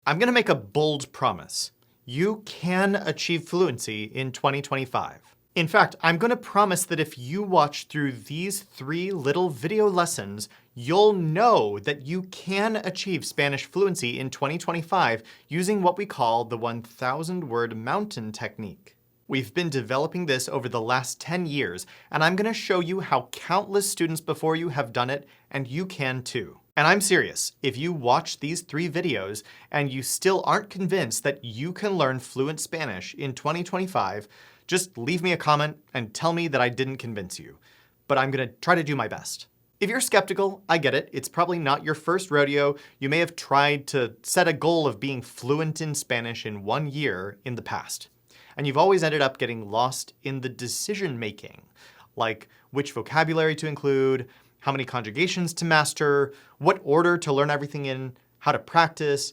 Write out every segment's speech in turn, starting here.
I'm going to make a bold promise. You can achieve fluency in 2025. In fact, I'm going to promise that if you watch through these 3 little video lessons, you'll know that you can achieve Spanish fluency in 2025 using what we call the 1,000-word mountain technique. We've been developing this over the last 10 years, and I'm going to show you how countless students before you have done it, and you can too. And I'm serious, if you watch these 3 videos and you still aren't convinced that you can learn fluent Spanish in 2025, just leave me a comment and tell me that I didn't convince you. But I'm going to try to do my best. If you're skeptical, I get it. It's probably not your first rodeo. You may have tried to set a goal of being fluent in Spanish in 1 year in the past. And you've always ended up getting lost in the decision making, like which vocabulary to include, how many conjugations to master, what order to learn everything in, how to practice.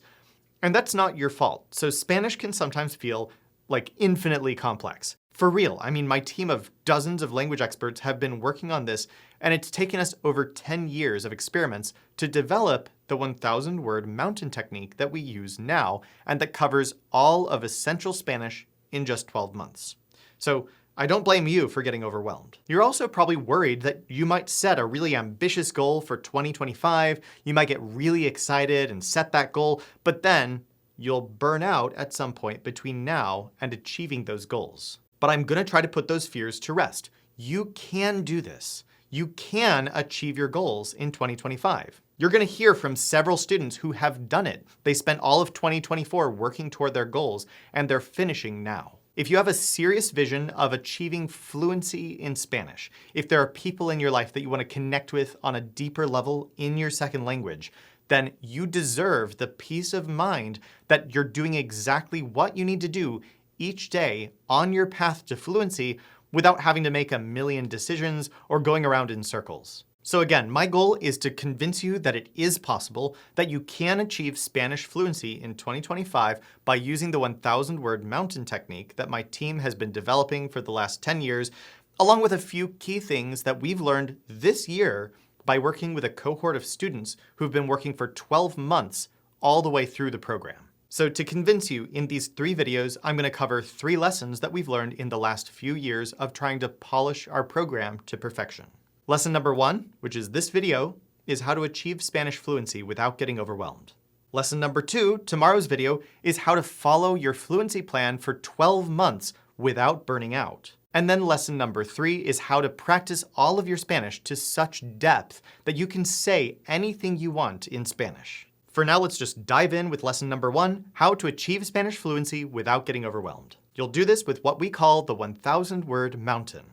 And that's not your fault. So Spanish can sometimes feel like infinitely complex. For real, I mean, my team of dozens of language experts have been working on this, and it's taken us over 10 years of experiments to develop the 1,000-word mountain technique that we use now, and that covers all of essential Spanish in just 12 months. So I don't blame you for getting overwhelmed. You're also probably worried that you might set a really ambitious goal for 2025, you might get really excited and set that goal, but then you'll burn out at some point between now and achieving those goals. But I'm going to try to put those fears to rest. You can do this. You can achieve your goals in 2025. You're going to hear from several students who have done it. They spent all of 2024 working toward their goals, and they're finishing now. If you have a serious vision of achieving fluency in Spanish, if there are people in your life that you want to connect with on a deeper level in your second language, then you deserve the peace of mind that you're doing exactly what you need to do each day on your path to fluency without having to make a million decisions or going around in circles. So again, my goal is to convince you that it is possible, that you can achieve Spanish fluency in 2025 by using the 1,000-word mountain technique that my team has been developing for the last 10 years, along with a few key things that we've learned this year by working with a cohort of students who've been working for 12 months all the way through the program. So to convince you, in these 3 videos, I'm going to cover 3 lessons that we've learned in the last few years of trying to polish our program to perfection. Lesson number 1, which is this video, is how to achieve Spanish fluency without getting overwhelmed. Lesson number 2, tomorrow's video, is how to follow your fluency plan for 12 months without burning out. And then lesson number 3 is how to practice all of your Spanish to such depth that you can say anything you want in Spanish. For now, let's just dive in with lesson number 1, how to achieve Spanish fluency without getting overwhelmed. You'll do this with what we call the 1,000-word mountain.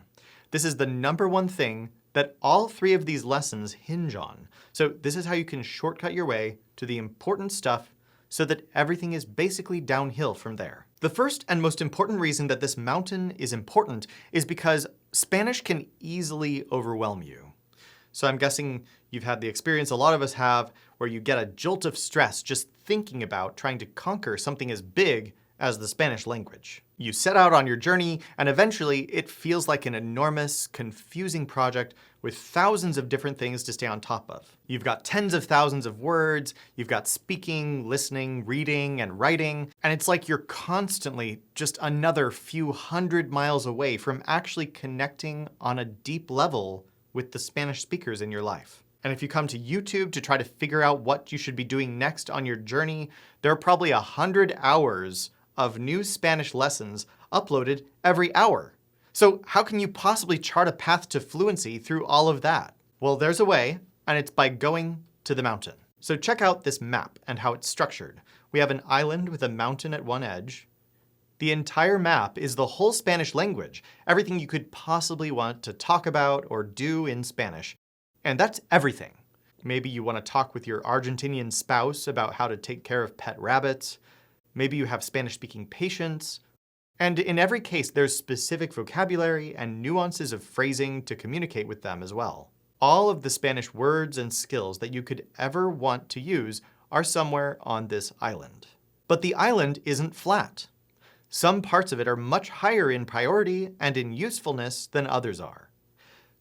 This is the number 1 thing that all 3 of these lessons hinge on. So this is how you can shortcut your way to the important stuff so that everything is basically downhill from there. The first and most important reason that this mountain is important is because Spanish can easily overwhelm you. So I'm guessing you've had the experience a lot of us have where you get a jolt of stress just thinking about trying to conquer something as big as the Spanish language. You set out on your journey, and eventually it feels like an enormous, confusing project with thousands of different things to stay on top of. You've got tens of thousands of words, you've got speaking, listening, reading, and writing, and it's like you're constantly just another few hundred miles away from actually connecting on a deep level with the Spanish speakers in your life. And if you come to YouTube to try to figure out what you should be doing next on your journey, there are probably 100 hours of new Spanish lessons uploaded every hour. So how can you possibly chart a path to fluency through all of that? Well, there's a way, and it's by going to the mountain. So check out this map and how it's structured. We have an island with a mountain at one edge. The entire map is the whole Spanish language, everything you could possibly want to talk about or do in Spanish. And that's everything. Maybe you want to talk with your Argentinian spouse about how to take care of pet rabbits. Maybe you have Spanish-speaking patients. And in every case, there's specific vocabulary and nuances of phrasing to communicate with them as well. All of the Spanish words and skills that you could ever want to use are somewhere on this island. But the island isn't flat. Some parts of it are much higher in priority and in usefulness than others are.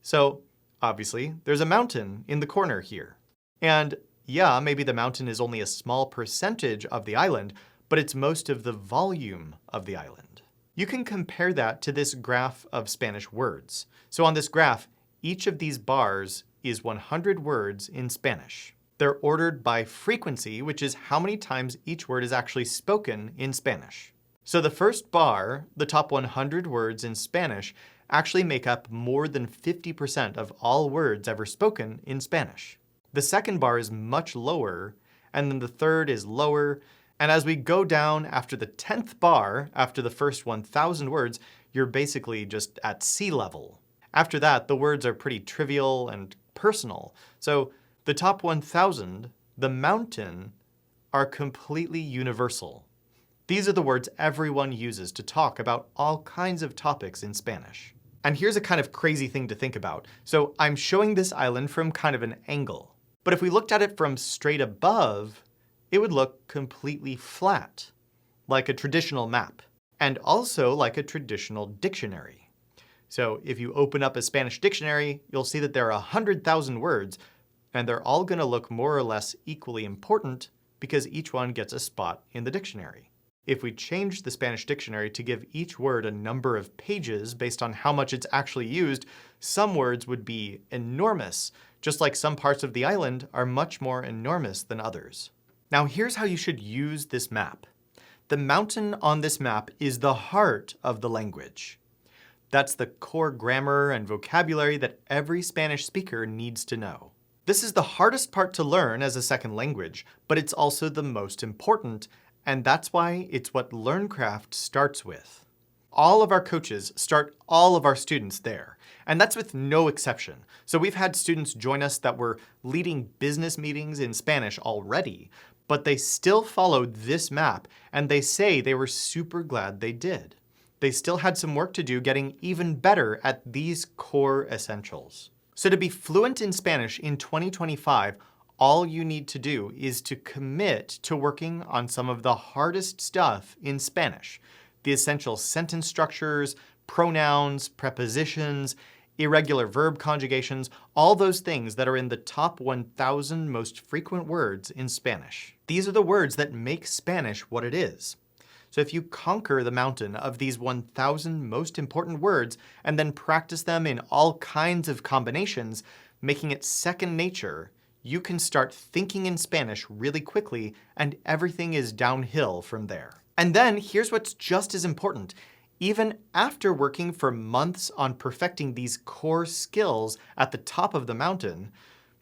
So, obviously, there's a mountain in the corner here. And Yeah, maybe the mountain is only a small percentage of the island, but it's most of the volume of the island. You can compare that to this graph of Spanish words. So on this graph, each of these bars is 100 words in Spanish. They're ordered by frequency, which is how many times each word is actually spoken in Spanish. So the first bar, the top 100 words in Spanish, actually make up more than 50% of all words ever spoken in Spanish. The second bar is much lower, and then the third is lower, and as we go down after the 10th bar, after the first 1,000 words, you're basically just at sea level. After that, the words are pretty trivial and personal. So the top 1,000, the mountain, are completely universal. These are the words everyone uses to talk about all kinds of topics in Spanish. And here's a kind of crazy thing to think about. So I'm showing this island from kind of an angle. But if we looked at it from straight above, it would look completely flat, like a traditional map, and also like a traditional dictionary. So if you open up a Spanish dictionary, you'll see that there are 100,000 words, and they're all going to look more or less equally important because each one gets a spot in the dictionary. If we change the Spanish dictionary to give each word a number of pages based on how much it's actually used, some words would be enormous, just like some parts of the island are much more enormous than others. Now here's how you should use this map. The mountain on this map is the heart of the language. That's the core grammar and vocabulary that every Spanish speaker needs to know. This is the hardest part to learn as a second language, but it's also the most important, and that's why it's what LearnCraft starts with. All of our coaches start all of our students there, and that's with no exception. So we've had students join us that were leading business meetings in Spanish already, but they still followed this map, and they say they were super glad they did. They still had some work to do getting even better at these core essentials. So to be fluent in Spanish in 2025, all you need to do is to commit to working on some of the hardest stuff in Spanish. The essential sentence structures, pronouns, prepositions, irregular verb conjugations, all those things that are in the top 1,000 most frequent words in Spanish. These are the words that make Spanish what it is. So if you conquer the mountain of these 1,000 most important words and then practice them in all kinds of combinations, making it second nature, you can start thinking in Spanish really quickly, and everything is downhill from there. And then here's what's just as important. Even after working for months on perfecting these core skills at the top of the mountain,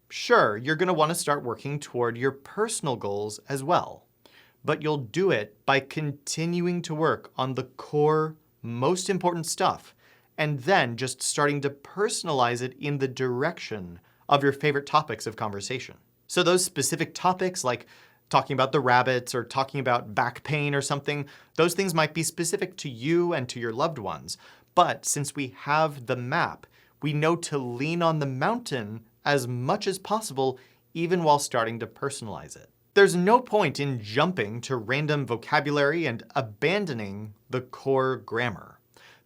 sure, you're going to want to start working toward your personal goals as well. But you'll do it by continuing to work on the core, most important stuff, and then just starting to personalize it in the direction of your favorite topics of conversation. So those specific topics like talking about the rabbits or talking about back pain or something, those things might be specific to you and to your loved ones. But since we have the map, we know to lean on the mountain as much as possible, even while starting to personalize it. There's no point in jumping to random vocabulary and abandoning the core grammar.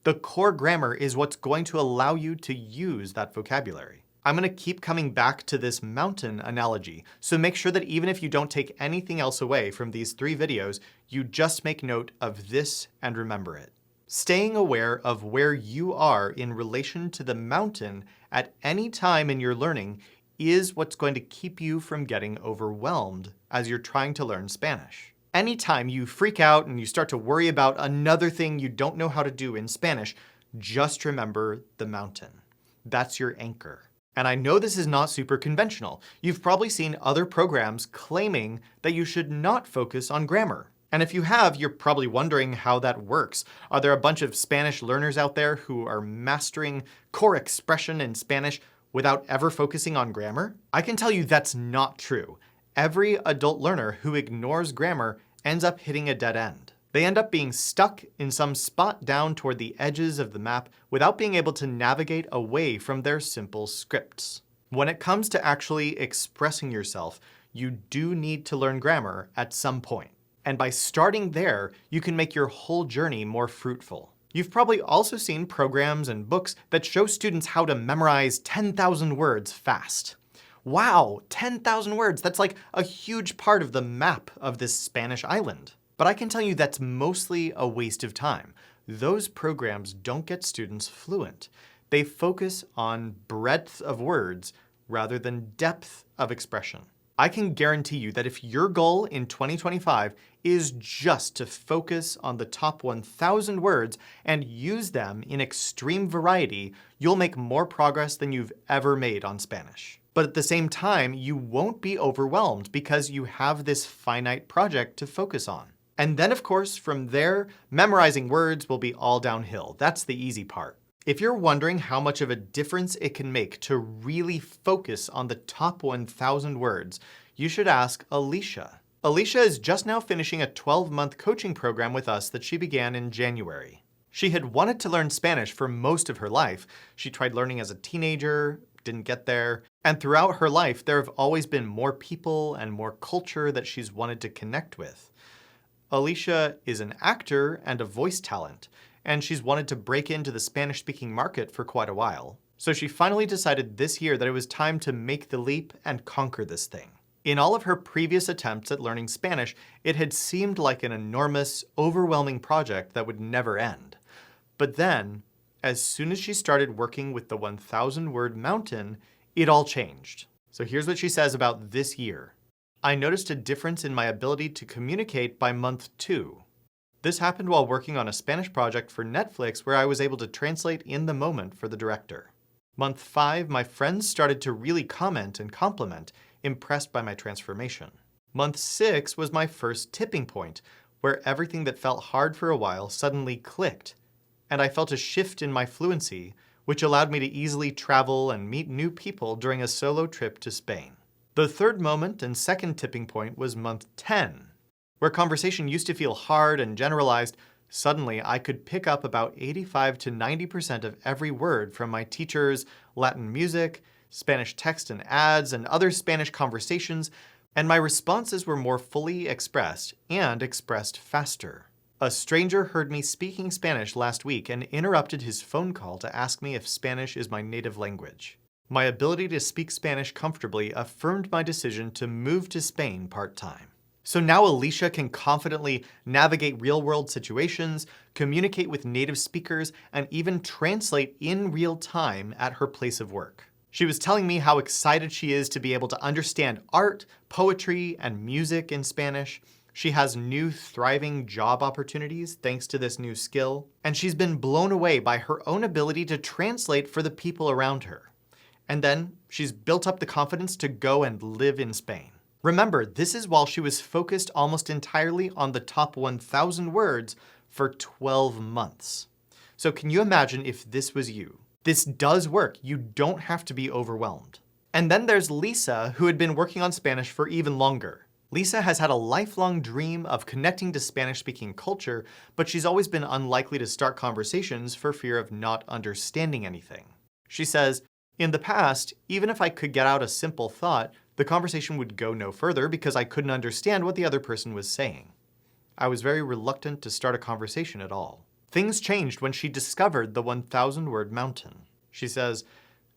The core grammar is what's going to allow you to use that vocabulary. I'm going to keep coming back to this mountain analogy, so make sure that even if you don't take anything else away from these 3 videos, you just make note of this and remember it. Staying aware of where you are in relation to the mountain at any time in your learning is what's going to keep you from getting overwhelmed as you're trying to learn Spanish. Anytime you freak out and you start to worry about another thing you don't know how to do in Spanish, just remember the mountain. That's your anchor. And I know this is not super conventional. You've probably seen other programs claiming that you should not focus on grammar. And if you have, you're probably wondering how that works. Are there a bunch of Spanish learners out there who are mastering core expression in Spanish without ever focusing on grammar? I can tell you that's not true. Every adult learner who ignores grammar ends up hitting a dead end. They end up being stuck in some spot down toward the edges of the map without being able to navigate away from their simple scripts. When it comes to actually expressing yourself, you do need to learn grammar at some point. And by starting there, you can make your whole journey more fruitful. You've probably also seen programs and books that show students how to memorize 10,000 words fast. Wow, 10,000 words. That's like a huge part of the map of this Spanish island. But I can tell you that's mostly a waste of time. Those programs don't get students fluent. They focus on breadth of words rather than depth of expression. I can guarantee you that if your goal in 2025 is just to focus on the top 1,000 words and use them in extreme variety, you'll make more progress than you've ever made on Spanish. But at the same time, you won't be overwhelmed because you have this finite project to focus on. And then, of course, from there, memorizing words will be all downhill. That's the easy part. If you're wondering how much of a difference it can make to really focus on the top 1,000 words, you should ask Alicia. Alicia is just now finishing a 12-month coaching program with us that she began in January. She had wanted to learn Spanish for most of her life. She tried learning as a teenager, didn't get there, and throughout her life, there have always been more people and more culture that she's wanted to connect with. Alicia is an actor and a voice talent, and she's wanted to break into the Spanish-speaking market for quite a while. So she finally decided this year that it was time to make the leap and conquer this thing. In all of her previous attempts at learning Spanish, it had seemed like an enormous, overwhelming project that would never end. But then, as soon as she started working with the 1,000-word mountain, it all changed. So here's what she says about this year. I noticed a difference in my ability to communicate by month 2. This happened while working on a Spanish project for Netflix where I was able to translate in the moment for the director. Month 5, my friends started to really comment and compliment, impressed by my transformation. Month 6 was my first tipping point, where everything that felt hard for a while suddenly clicked, and I felt a shift in my fluency, which allowed me to easily travel and meet new people during a solo trip to Spain. The third moment and second tipping point was month 10, where conversation used to feel hard and generalized. Suddenly, I could pick up about 85 to 90% of every word from my teachers, Latin music, Spanish text and ads, and other Spanish conversations, and my responses were more fully expressed and expressed faster. A stranger heard me speaking Spanish last week and interrupted his phone call to ask me if Spanish is my native language. My ability to speak Spanish comfortably affirmed my decision to move to Spain part-time. So now Alicia can confidently navigate real-world situations, communicate with native speakers, and even translate in real time at her place of work. She was telling me how excited she is to be able to understand art, poetry, and music in Spanish. She has new thriving job opportunities thanks to this new skill, and she's been blown away by her own ability to translate for the people around her. And then she's built up the confidence to go and live in Spain. Remember, this is while she was focused almost entirely on the top 1,000 words for 12 months. So can you imagine if this was you? This does work. You don't have to be overwhelmed. And then there's Lisa, who had been working on Spanish for even longer. Lisa has had a lifelong dream of connecting to Spanish-speaking culture, but she's always been unlikely to start conversations for fear of not understanding anything. She says, in the past, even if I could get out a simple thought, the conversation would go no further because I couldn't understand what the other person was saying. I was very reluctant to start a conversation at all. Things changed when she discovered the 1,000-word mountain. She says,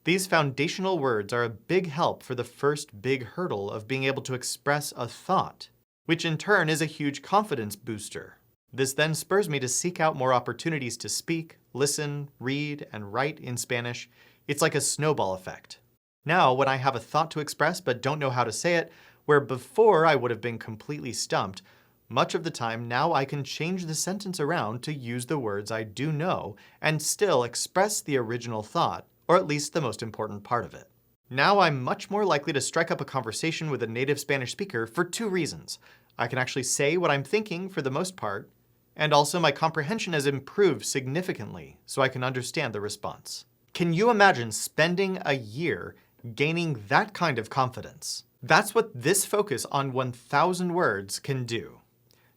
these foundational words are a big help for the first big hurdle of being able to express a thought, which in turn is a huge confidence booster. This then spurs me to seek out more opportunities to speak, listen, read, and write in Spanish. It's like a snowball effect. Now, when I have a thought to express but don't know how to say it, where before I would have been completely stumped, much of the time now I can change the sentence around to use the words I do know and still express the original thought, or at least the most important part of it. Now I'm much more likely to strike up a conversation with a native Spanish speaker for 2 reasons. I can actually say what I'm thinking for the most part, and also my comprehension has improved significantly so I can understand the response. Can you imagine spending a year gaining that kind of confidence? That's what this focus on 1,000 words can do.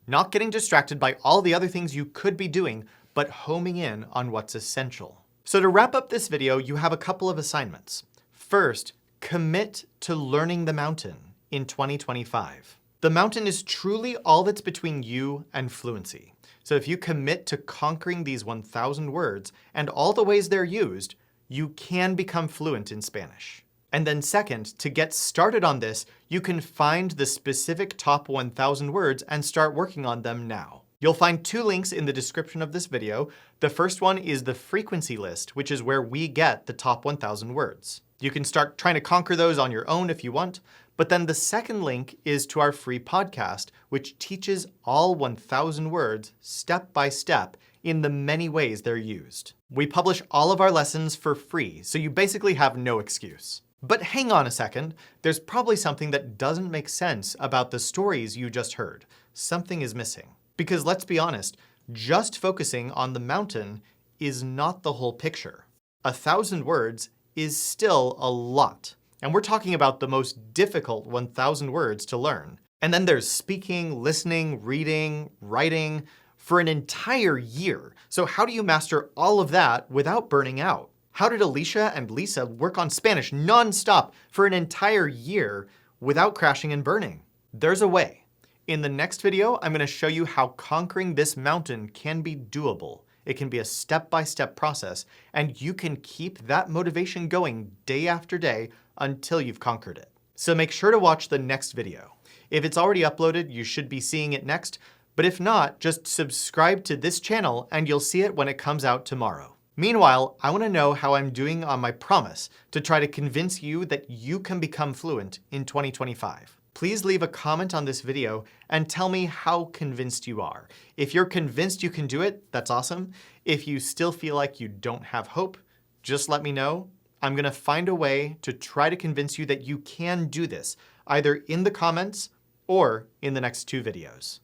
Not getting distracted by all the other things you could be doing, but homing in on what's essential. So to wrap up this video, you have a couple of assignments. First, commit to learning the mountain in 2025. The mountain is truly all that's between you and fluency. So if you commit to conquering these 1,000 words and all the ways they're used, you can become fluent in Spanish. And then second, to get started on this, you can find the specific top 1,000 words and start working on them now. You'll find 2 links in the description of this video. The first one is the frequency list, which is where we get the top 1,000 words. You can start trying to conquer those on your own if you want. But then the second link is to our free podcast, which teaches all 1,000 words step by step in the many ways they're used. We publish all of our lessons for free, so you basically have no excuse. But hang on a second, there's probably something that doesn't make sense about the stories you just heard. Something is missing. Because let's be honest, just focusing on the mountain is not the whole picture. 1,000 words is still a lot. And we're talking about the most difficult 1,000 words to learn. And then there's speaking, listening, reading, writing for an entire year. So how do you master all of that without burning out? How did Alicia and Lisa work on Spanish nonstop for an entire year without crashing and burning? There's a way. In the next video, I'm going to show you how conquering this mountain can be doable. It can be a step-by-step process, and you can keep that motivation going day after day until you've conquered it. So make sure to watch the next video. If it's already uploaded, you should be seeing it next, but if not, just subscribe to this channel and you'll see it when it comes out tomorrow. Meanwhile, I want to know how I'm doing on my promise to try to convince you that you can become fluent in 2025. Please leave a comment on this video and tell me how convinced you are. If you're convinced you can do it, that's awesome. If you still feel like you don't have hope, just let me know. I'm going to find a way to try to convince you that you can do this, either in the comments or in the next 2 videos.